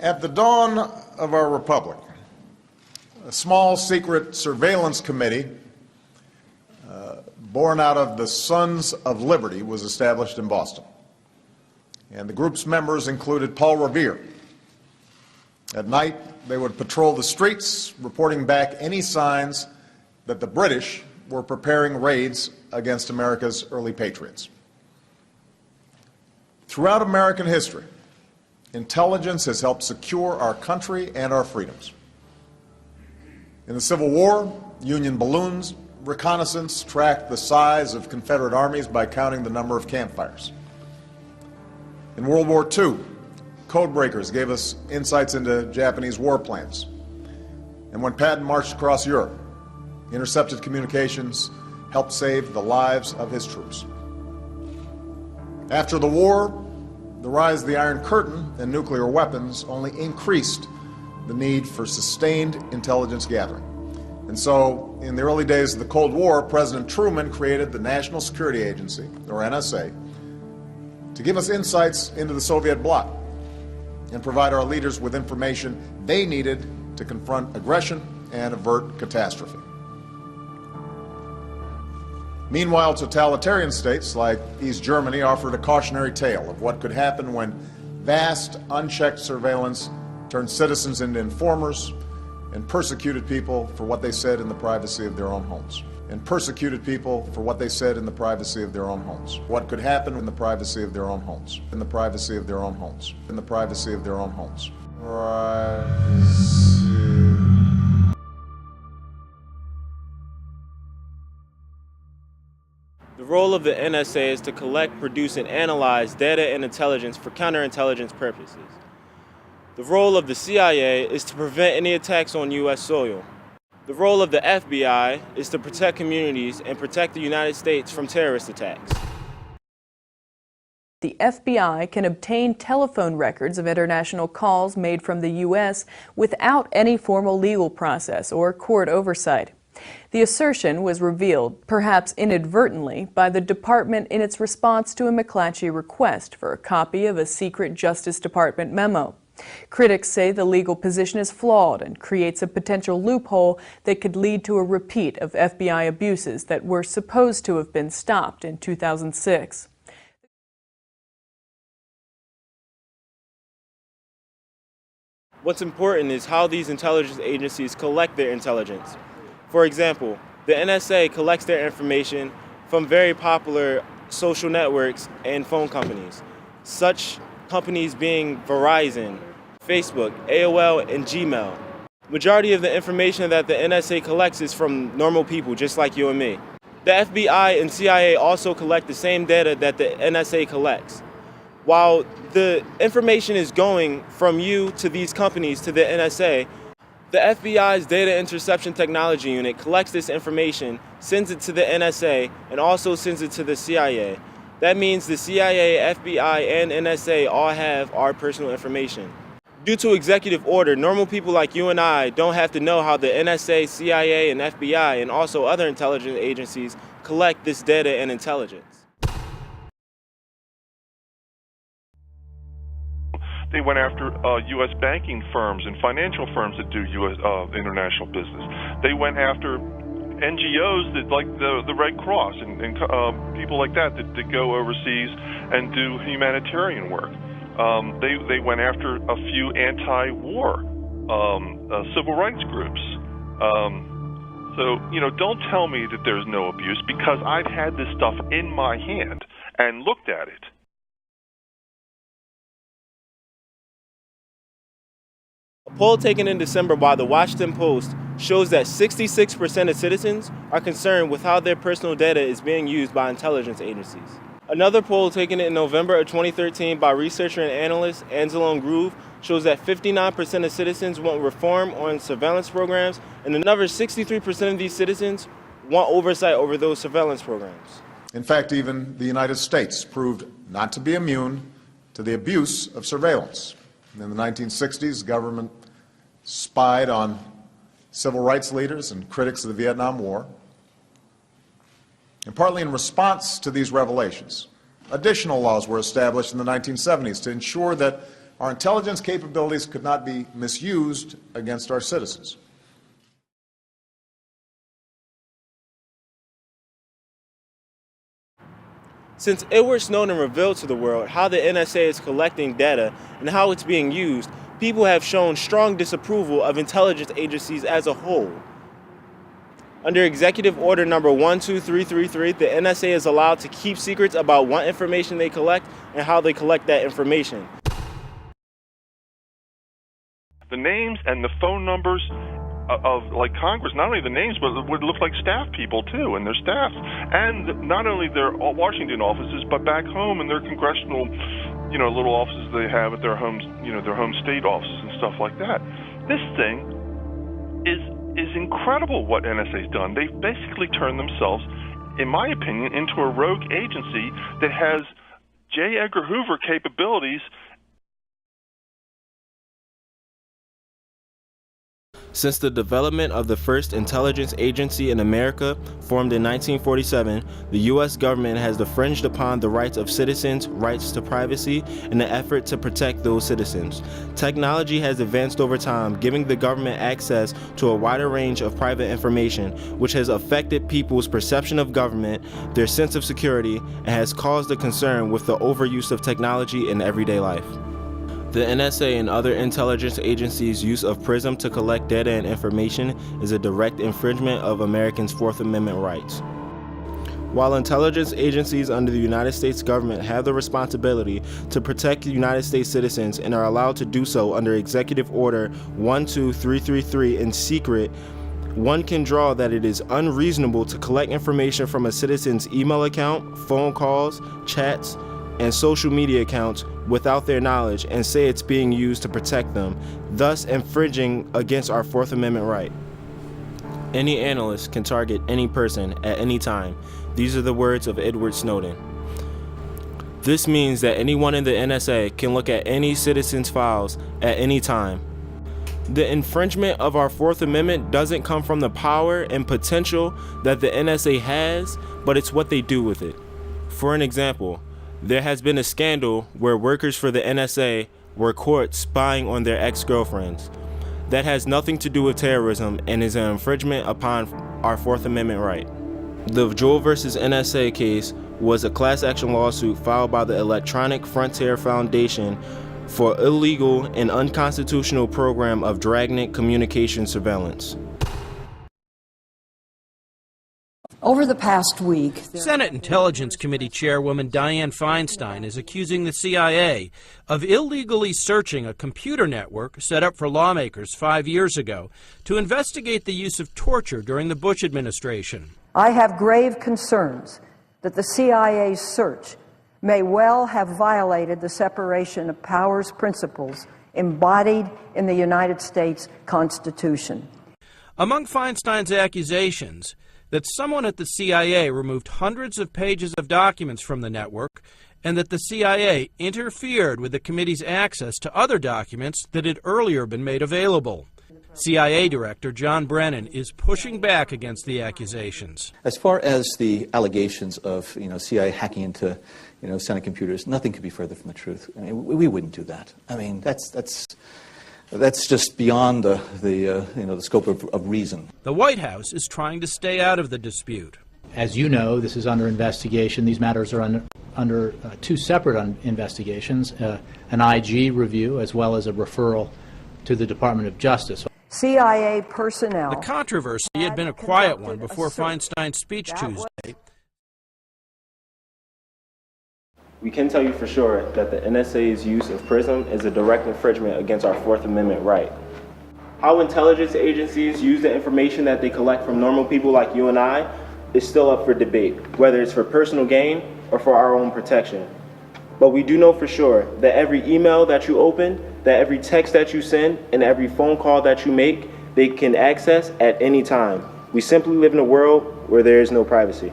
At the dawn of our republic, a small secret surveillance committee born out of the Sons of Liberty was established in Boston. And the group's members included Paul Revere. At night, they would patrol the streets, reporting back any signs that the British were preparing raids against America's early patriots. Throughout American history, intelligence has helped secure our country and our freedoms. In the Civil War, Union balloons reconnaissance tracked the size of Confederate armies by counting the number of campfires. In World War II, code breakers gave us insights into Japanese war plans. And when Patton marched across Europe, intercepted communications helped save the lives of his troops. After the war, the rise of the Iron Curtain and nuclear weapons only increased the need for sustained intelligence gathering. And so, in the early days of the Cold War, President Truman created the National Security Agency, or NSA, to give us insights into the Soviet bloc and provide our leaders with information they needed to confront aggression and avert catastrophe. Meanwhile, totalitarian states like East Germany offered a cautionary tale of what could happen when vast, unchecked surveillance turned citizens into informers and persecuted people for what they said in the privacy of their own homes. And persecuted people for what they said in the privacy of their own homes. What could happen in the privacy of their own homes. In the privacy of their own homes. In the privacy of their own homes. The role of the NSA is to collect, produce, and analyze data and intelligence for counterintelligence purposes. The role of the CIA is to prevent any attacks on U.S. soil. The role of the FBI is to protect communities and protect the United States from terrorist attacks. The FBI can obtain telephone records of international calls made from the U.S. without any formal legal process or court oversight. The assertion was revealed, perhaps inadvertently, by the department in its response to a McClatchy request for a copy of a secret Justice Department memo. Critics say the legal position is flawed and creates a potential loophole that could lead to a repeat of FBI abuses that were supposed to have been stopped in 2006. What's important is how these intelligence agencies collect their intelligence. For example, the NSA collects their information from very popular social networks and phone companies, such companies being Verizon, Facebook, AOL, and Gmail. Majority of the information that the NSA collects is from normal people just like you and me. The FBI and CIA also collect the same data that the NSA collects. While the information is going from you to these companies to the NSA, the FBI's Data Interception Technology Unit collects this information, sends it to the NSA, and also sends it to the CIA. That means the CIA, FBI, and NSA all have our personal information. Due to executive order, normal people like you and I don't have to know how the NSA, CIA, and FBI, and also other intelligence agencies collect this data and intelligence. They went after U.S. banking firms and financial firms that do U.S. International business. They went after NGOs that, like the Red Cross and people like that go overseas and do humanitarian work. They went after a few anti-war civil rights groups. So, don't tell me that there's no abuse, because I've had this stuff in my hand and looked at it. A poll taken in December by the Washington Post shows that 66% of citizens are concerned with how their personal data is being used by intelligence agencies. Another poll taken in November of 2013 by researcher and analyst Anzalone Groove shows that 59% of citizens want reform on surveillance programs, and another 63% of these citizens want oversight over those surveillance programs. In fact, even the United States proved not to be immune to the abuse of surveillance. In the 1960s, the government spied on civil rights leaders and critics of the Vietnam War. And partly in response to these revelations, additional laws were established in the 1970s to ensure that our intelligence capabilities could not be misused against our citizens. Since Edward Snowden revealed to the world how the NSA is collecting data and how it's being used, people have shown strong disapproval of intelligence agencies as a whole. Under Executive Order number 12333, the NSA is allowed to keep secrets about what information they collect and how they collect that information. The names and the phone numbers of like Congress, not only the names, but it would look like staff people too, and their staffs, and not only their Washington offices, but back home in their congressional, little offices they have at their homes, their home state offices and stuff like that. This thing is incredible what NSA's done. They've basically turned themselves, in my opinion, into a rogue agency that has J. Edgar Hoover capabilities. Since the development of the first intelligence agency in America, formed in 1947, the U.S. government has infringed upon the rights of citizens, rights to privacy, in the effort to protect those citizens. Technology has advanced over time, giving the government access to a wider range of private information, which has affected people's perception of government, their sense of security, and has caused a concern with the overuse of technology in everyday life. The NSA and other intelligence agencies' use of PRISM to collect data and information is a direct infringement of Americans' Fourth Amendment rights. While intelligence agencies under the United States government have the responsibility to protect United States citizens and are allowed to do so under Executive Order 12333 in secret, one can draw that it is unreasonable to collect information from a citizen's email account, phone calls, chats, and social media accounts without their knowledge and say it's being used to protect them, thus infringing against our Fourth Amendment right. Any analyst can target any person at any time. These are the words of Edward Snowden. This means that anyone in the NSA can look at any citizen's files at any time. The infringement of our Fourth Amendment doesn't come from the power and potential that the NSA has, but it's what they do with it. For an example, there has been a scandal where workers for the NSA were caught spying on their ex-girlfriends. That has nothing to do with terrorism and is an infringement upon our Fourth Amendment right. The Joel versus NSA case was a class action lawsuit filed by the Electronic Frontier Foundation for illegal and unconstitutional program of dragnet communication surveillance. Over the past week, Senate Intelligence Committee Chairwoman Dianne Feinstein is accusing the CIA of illegally searching a computer network set up for lawmakers 5 years ago to investigate the use of torture during the Bush administration. I have grave concerns that the CIA's search may well have violated the separation of powers principles embodied in the United States Constitution. Among Feinstein's accusations, that someone at the CIA removed hundreds of pages of documents from the network, and that the CIA interfered with the committee's access to other documents that had earlier been made available. CIA Director John Brennan is pushing back against the accusations. As far as the allegations of CIA hacking into Senate computers, nothing could be further from the truth. I mean, we wouldn't do that. I mean, that's just beyond the scope of reason. The White House is trying to stay out of the dispute. As you know, this is under investigation. These matters are under two separate investigations, an IG review as well as a referral to the Department of Justice. CIA personnel. The controversy had been a quiet one before Feinstein's speech Tuesday. We can tell you for sure that the NSA's use of PRISM is a direct infringement against our Fourth Amendment right. How intelligence agencies use the information that they collect from normal people like you and I is still up for debate, whether it's for personal gain or for our own protection. But we do know for sure that every email that you open, that every text that you send, and every phone call that you make, they can access at any time. We simply live in a world where there is no privacy.